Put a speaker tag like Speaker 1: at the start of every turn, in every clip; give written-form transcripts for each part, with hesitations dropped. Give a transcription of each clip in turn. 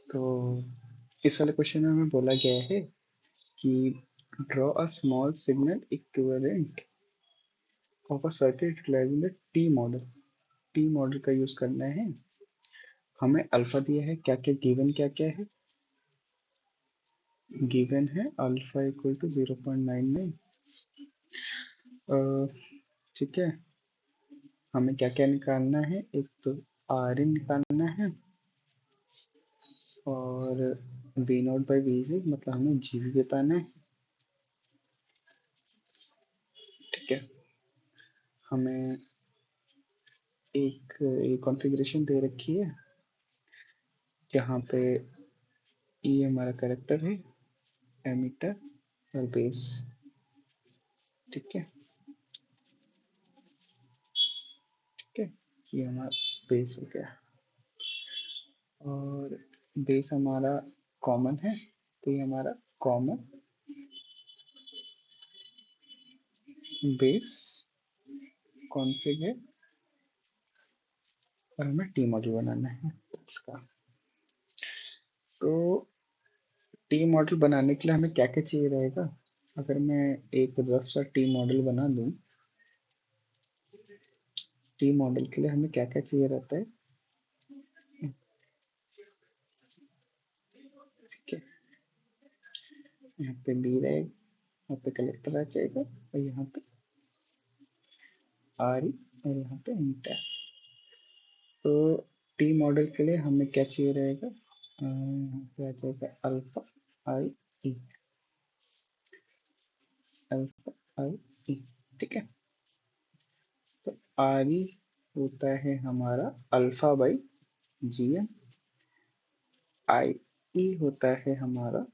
Speaker 1: तो इस वाले क्वेश्चन में हमें बोला गया है कि draw a small signal equivalent of a circuit utilizing the T model. T model का यूज करना है। हमें अल्फा दिया है, क्या क्या गिवन क्या क्या है। गिवन है अल्फा इक्वल टू 0.99। ठीक है, हमें क्या क्या निकालना है। एक तो आर इन निकालना है और V naught by V G, मतलब हमें जी भी बताना है। ठीक है, हमें एक कॉन्फ़िगरेशन दे रखी है जहाँ पे ये हमारा करेक्टर है, एमिटर और बेस। ठीक है, ठीक है, ये हमारा बेस हो गया और बेस हमारा कॉमन है, तो ये हमारा कॉमन बेस कॉन्फ़िग है और हमें टी मॉडल बनाना है इसका। तो टी मॉडल बनाने के लिए हमें क्या क्या चाहिए रहेगा। अगर मैं एक रफ सा टी मॉडल बना दूं, टी मॉडल के लिए हमें क्या क्या चाहिए रहता है। ठीक है, यहाँ पे बी रहेगा, यहाँ पे कलेक्टर आ जाएगा और यहाँ पे आर ई और यहाँ पे इंटर। तो टी मॉडल के लिए हमें क्या चाहिए रहेगा, यहाँ पे आ जाएगा alpha I E, alpha I ई। ठीक है, तो आर ई होता है हमारा alpha by G M, I E होता है हमारा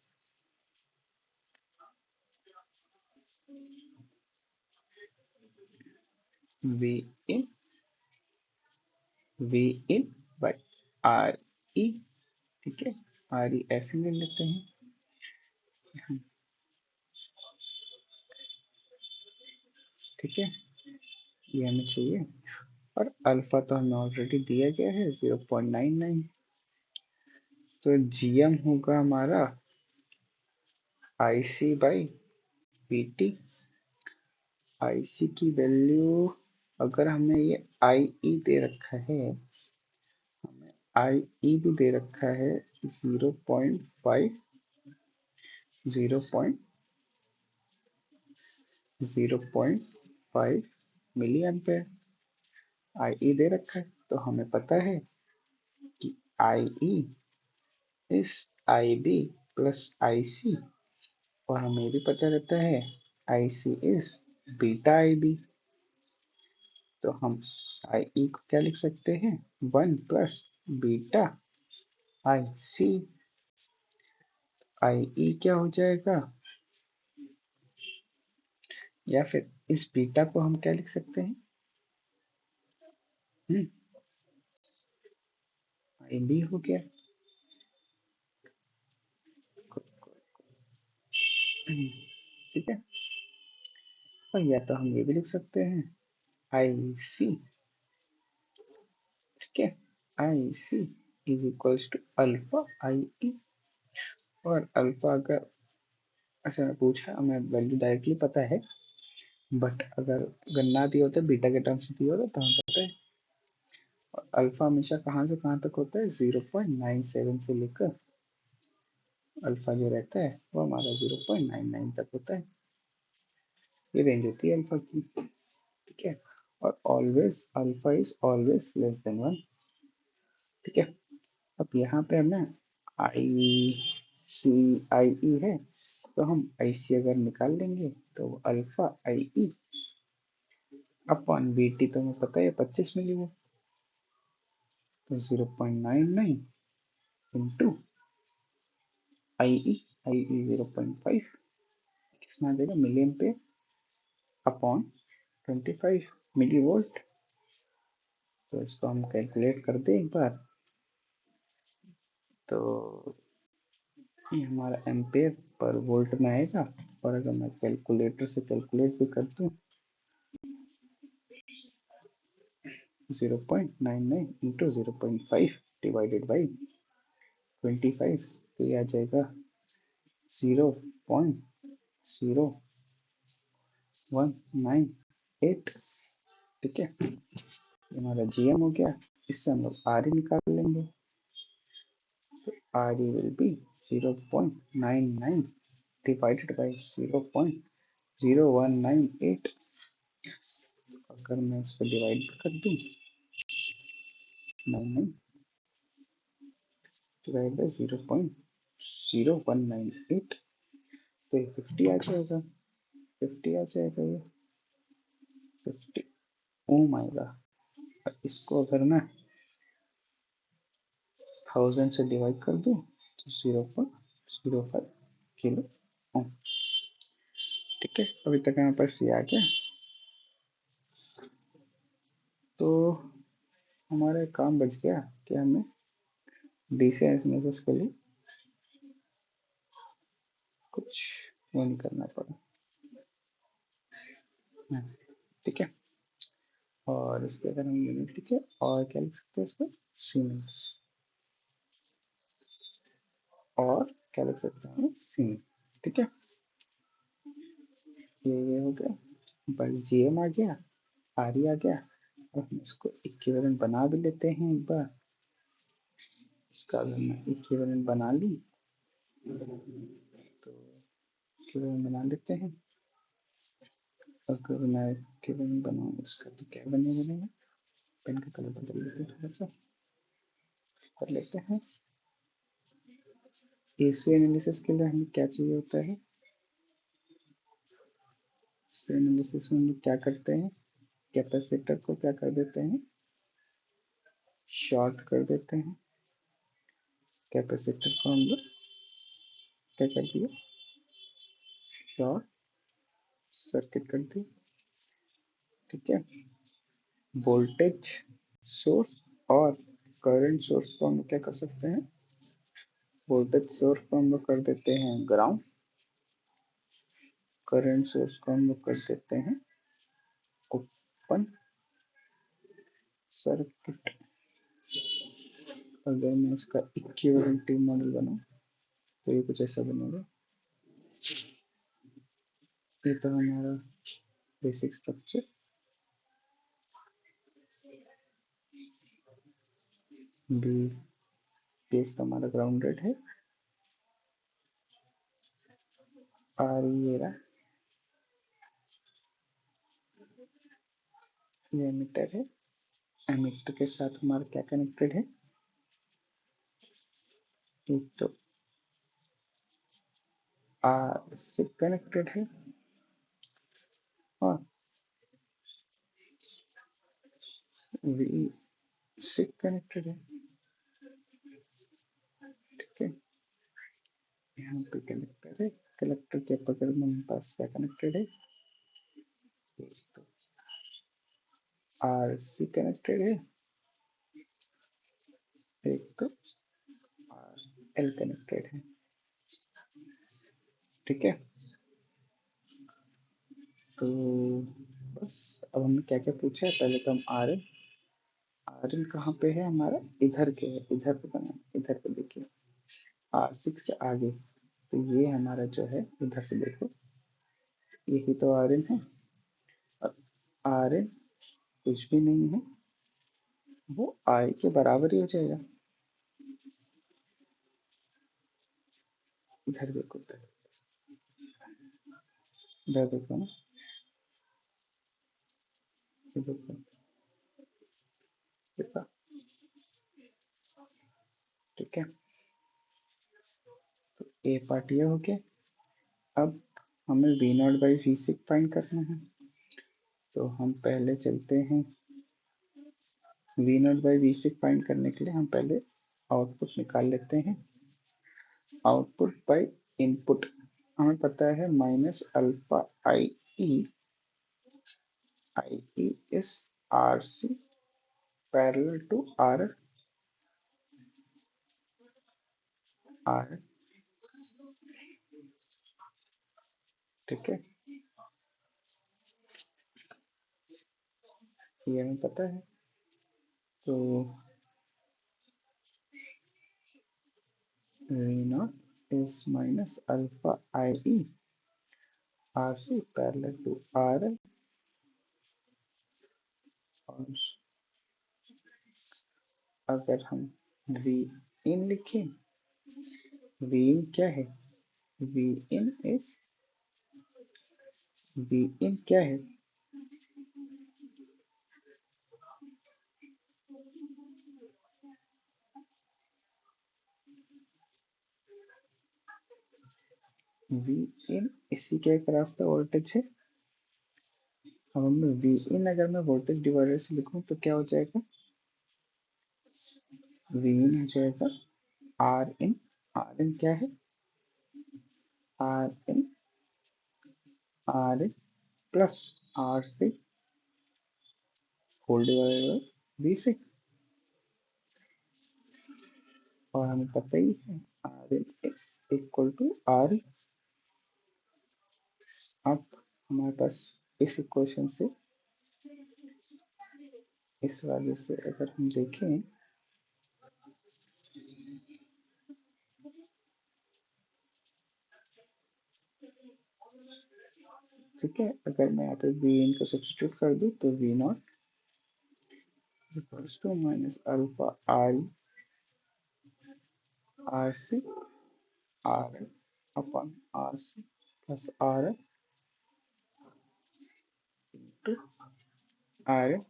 Speaker 1: V in, V in by R E. ठीक है, आर ई ऐसे ले लेते हैं। ठीक है, ये हमें चाहिए और अल्फा तो हमें ऑलरेडी दिया गया है 0.99। तो जीएम होगा हमारा आई सी बाई पी टी। आई सी की वैल्यू, अगर हमें ये आई ई दे रखा है, हमें आई ई भी दे रखा है 0.5, 0.05 मिली एम्पेयर आई ई दे रखा है। तो हमें पता है कि I E is I B plus I C, और हमें ये भी पता रहता है I C is beta I B. तो हम आई ई को क्या लिख सकते हैं, 1 प्लस बीटा आई सी। आई ई क्या हो जाएगा, या फिर इस बीटा को हम क्या लिख सकते हैं, आई बी हो गया। ठीक है, और या तो हम ये भी लिख सकते हैं आई सी। ठीक है, I C is equals to alpha I ई। और अल्फा अगर ऐसे में पूछा, हमें वैल्यू डायरेक्टली पता है, बट अगर ना दिया होता, बीटा के टर्म्स में दिया होता तो हमें पता है। और अल्फा हमेशा कहाँ से कहाँ तक होता है, 0.97 से लेकर अल्फा जो रहता है वो हमारा 0.99 तक होता है। ये रेंज होती है अल्फा की। ठीक है, और always alpha is always less than 1। ठीक है, अब यहाँ पे हमें आई सी आई ई है, तो हम आई सी अगर निकाल लेंगे तो alpha I E upon B T, तो हमें पता है 25 मिली वो, तो 0.99 इंटू आई ई, आई ई 0.5 किसमें आ जाएगा, milli ampere upon 25 milli volt. तो इसको हम कैलकुलेट कर दें एक बार, तो ये हमारा एम्पेयर पर वोल्ट में आएगा। और अगर मैं कैलकुलेटर से कैलकुलेट भी कर दूं, 0.99 इंटू 0.5 डिवाइडेड बाई 25, तो ये आ जाएगा 0.0198। ठीक है, ये हमारा जीएम हो गया। इससे हम लोग आर निकाल लेंगे। R will be 0.99 divided by 0.0198। अगर मैं इसको डिवाइड कर दूं, 99 डिवाइड बाई 0.0198, तो 50 आ जाएगा। 50 आ जाएगा, ये 50 ओम आएगा। इसको अगर मैं 1000 से डिवाइड कर दूं तो 0.05 किलो ओम। ठीक है, अभी तक हमारे पास ये आ गया। तो हमारा काम बच गया कि हमें डीसी एनालिसिस के लिए कुछ वो नहीं करना पड़ा। ठीक है, और इसके अगर हम यूनिट लिखे और क्या लिख सकते हैं इसको, सीमेंस, और क्या लिख सकते हैं सीमेंस। ठीक है, ये हो गया। बस जीएम आ गया, आर आ गया। और हम इसको इक्विवेलेंट बना भी लेते हैं एक बार। इसका अगर मैं इक्विवेलेंट बना लूँ तो इक्विवेलेंट बना लेते हैं। अगर मैं इक्विवेलेंट बनाऊँ इसका तो क्या बनेगा, पेन का कलर बदल लेते हैं, थोड़ा सा कर लेते हैं। एसी एनालिसिस के लिए हमें क्या चाहिए होता है, एसी एनालिसिस में हम लोग क्या करते हैं, कैपेसिटर को क्या कर देते हैं, शॉर्ट कर देते हैं। कैपेसिटर को हम लोग क्या कर दिया, शॉर्ट सर्किट कर दिया। ठीक है, वोल्टेज सोर्स और करंट सोर्स को हम लोग क्या कर सकते हैं, वोल्टेज सोर्स को हम लोग कर देते हैं ग्राउंड, करंट सोर्स को हम लोग कर देते हैं ओपन सर्किट। अगर मैं इसका इक्विवेलेंट मॉडल बनाऊं तो ये कुछ ऐसा बनेगा। ये तो हमारा बेसिक स्ट्रक्चर। बी बेस तो हमारा ग्राउंडेड है। आर ये रहा, ये एमिटर है। एमिटर के साथ हमारा क्या कनेक्टेड है, एक तो आर से कनेक्टेड है और वी से कनेक्टेड है। ठीक है, यहाँ पे कनेक्टर है। कलेक्टर के बगल में हमारे पास क्या कनेक्टेड है, एक तो आर सी कनेक्टेड है, एक तो आर एल कनेक्टेड है। ठीक है, तो बस अब हमने क्या क्या पूछा है, पहले तो हम आर एन कहाँ पे है हमारा, इधर के है, इधर पे बना, इधर पे देखिए R6 से आगे। तो ये हमारा जो है, इधर से देखो यही तो आर एन है। और आर एन कुछ भी नहीं है, वो आई के बराबर ही हो जाएगा। इधर देखो, इधर देखो ना, देखो देखा। ठीक है, तो ए पार्ट ये हो गया। अब हमें V naught by V six find करना है। तो हम पहले चलते हैं, V naught by V six find करने के लिए हम पहले आउटपुट निकाल लेते हैं। आउटपुट बाई इनपुट हमें पता है minus alpha I E is R C parallel to R R. ठीक है, ये हमें पता है। तो V naught is minus alpha I E R C parallel to R L. और अगर हम वी इन लिखें, वी इन क्या है? वी इन इज वी इन क्या है? वी इन इसी के एक रास्ता वोल्टेज है। अब मैं वी इन अगर मैं वोल्टेज डिवाइडर से लिखूं तो क्या हो जाएगा? वी इन हो जाएगा आर इन। आर इन क्या है? R in R in plus R C whole divided by V C. और हमें पता ही है R in is equal to R. अब हमारे पास इस इक्वेशन से, इस वाले से अगर हम देखें, ठीक है, अगर मैं यहाँ पे वी इन को सब्स्टिट्यूट कर दूं तो V naught equals to minus alpha R R C R L upon R C plus R L into R L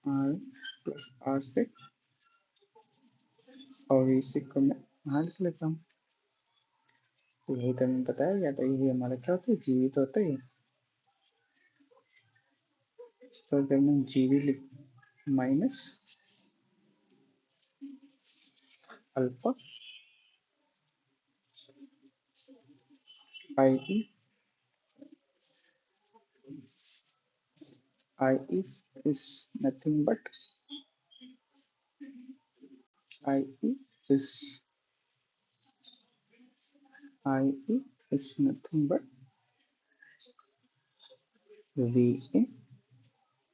Speaker 1: R plus R C. और इसी को मैं यहाँ लिख लेता हूँ। तो यही तो हमें बताया गया था, यही हमारा क्या होता है? जीवित होता है। तो अगर मैं जीवी लिख minus alpha I E I is nothing but IE is IE is nothing but V in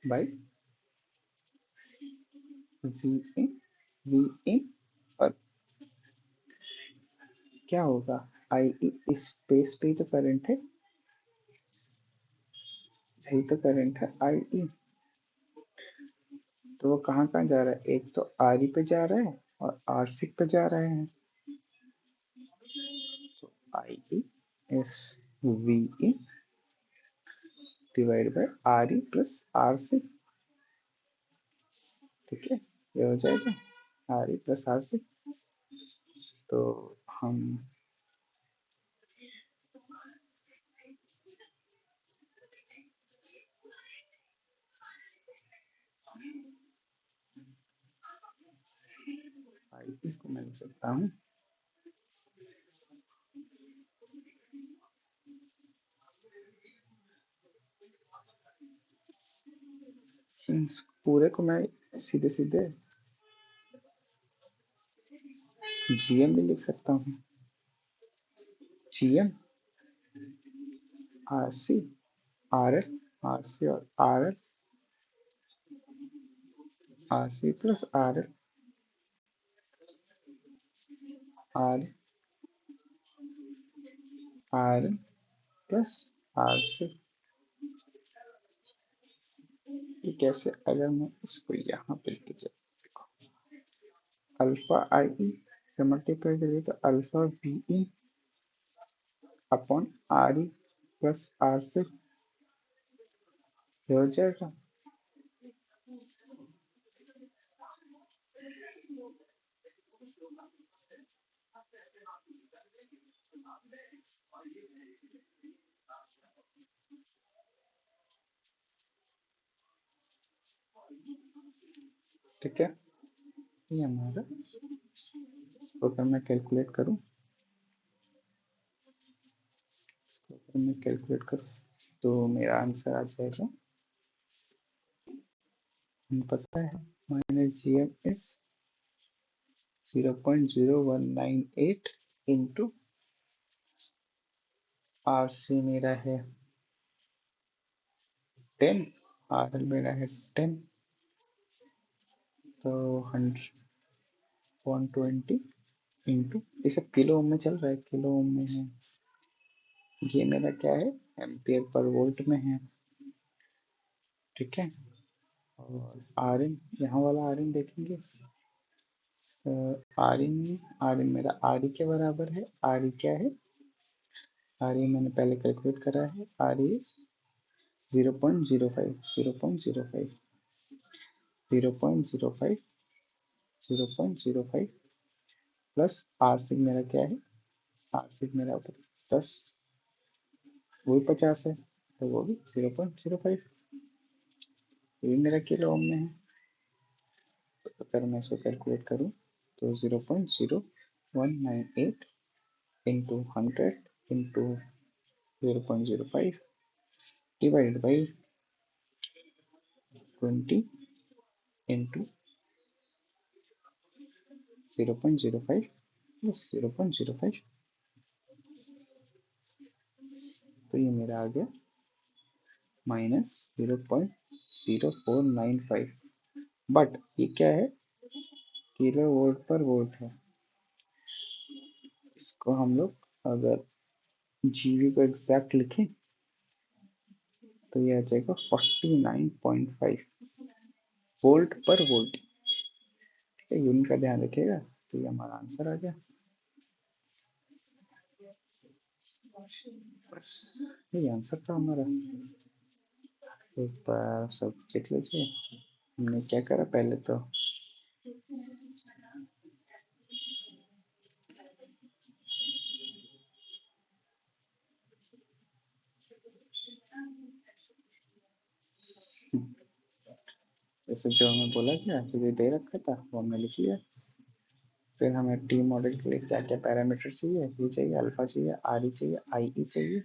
Speaker 1: by V in V in। और क्या होगा? IE इस स्पेस पे ही तो करंट है, यही तो करंट है IE। तो वो कहाँ कहाँ जा रहा है? एक तो RE पे जा रहा है और RC पे जा रहे हैं। तो IE is V in divide by RE plus RC। ठीक है, ये हो जाएगा RE प्लस RC। तो हम IE को मैं लिख सकता हूँ पूरे को मैं सीधे सीधे GM भी लिख सकता हूँ। GM RC RL RC और RL RC plus RL RL RL plus RC। ये कैसे? अगर मैं इसको यहाँ पे लेके जाऊँ, अल्फा आई ई से मल्टीप्लाई करिए तो alpha V E upon R E plus R C हो जाएगा। ठीक है, ये हमारा, इसको अगर मैं कैलकुलेट करूँ, इसको अगर मैं कैलकुलेट करूँ तो मेरा आंसर आ जाएगा, हमें पता है minus G M is 0.0198 into R C मेरा है 10, आर एल मेरा है 10, तो 100 120 इंटू, ये सब किलो ओम में चल रहा है, किलो ओम में है। ये मेरा क्या है, एम्पियर पर वोल्ट में है, ठीक है। और आर इन, यहाँ वाला आर इन देखेंगे, आर इन मेरा आर ई के बराबर है। आर ई क्या है, आर ई मैंने पहले कैलकुलेट करा है, आर ई 0.05, 0.05, 0.05, 0.05 प्लस आर सिग मेरा क्या है, आर सिग मेरा होता है 10, वो भी 50 है, तो वो भी 0.05, ये मेरा किलो ओम में है। तो अगर मैं इसको कैलकुलेट करूँ तो 0.0198 into 100 into 0.05 divided by 20 into 0.05 plus 0.05, तो ये मेरा आ गया माइनस 0.0495। बट ये क्या है, किलो वोल्ट पर वोल्ट है। इसको हम लोग अगर जीवी को एग्जैक्ट लिखें तो ये आ जाएगा 49.5 वोल्ट पर वोल्ट। ठीक है, यूनिट का ध्यान रखिएगा। तो ये हमारा आंसर आ गया। बस ये आंसर था हमारा। एक बार सब देख लीजिए हमने क्या करा पहले तो। जैसे जो हमें बोला गया जो ये दे रखा था वो हमने लिख लिया। फिर हमें टी मॉडल के लिए क्या क्या पैरामीटर चाहिए, ये चाहिए, अल्फा चाहिए, आर ई चाहिए, आई ई चाहिए,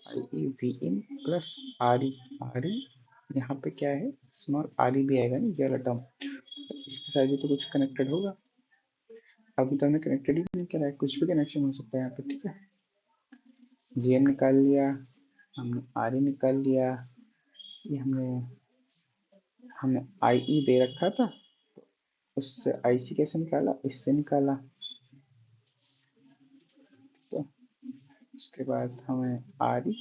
Speaker 1: I E V in plus R E. R E यहाँ पे क्या है, स्मॉल आर ई भी आएगा ना, ये वाला टर्म, इसके साथ भी तो कुछ कनेक्टेड होगा। अभी तो हमने कनेक्टेड ही नहीं करा है, कुछ भी कनेक्शन हो सकता है यहाँ पे, ठीक है। जी एम निकाल लिया हमने, आर ई निकाल लिया, ये हमने आई ई दे रखा था, उससे आई सी कैसे निकाला, इससे निकाला। तो उसके बाद हमें आर ई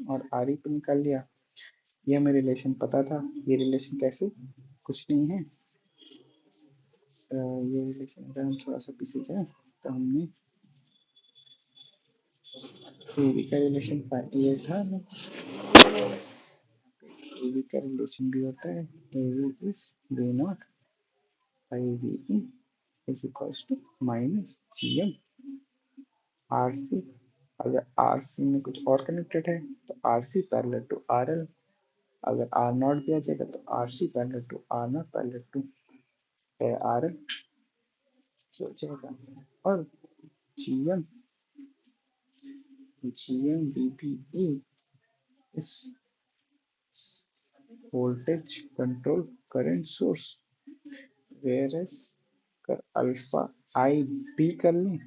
Speaker 1: और आर ई पे निकाल लिया। ये हमें रिलेशन पता था, ये रिलेशन कैसे, कुछ नहीं है। ये रिलेशन अगर हम थोड़ा सा पीछे जाए तो हमने ए बी का रिलेशन ये था ना, ए बी का रिलेशन भी होता है, A B is B naught by V in is equals to minus G M R C. अगर आर सी में कुछ और कनेक्टेड है तो R C parallel to R L, अगर आर नॉट भी आ जाएगा तो R C parallel to R naught parallel to R L हो जाएगा। और G M, G M V B E इस voltage control current source, whereas कर अल्फा आई बी कर लें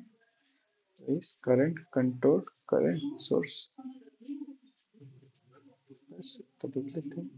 Speaker 1: तो इस करंट कंट्रोल करंट सोर्स। बस तो देख लेते हैं।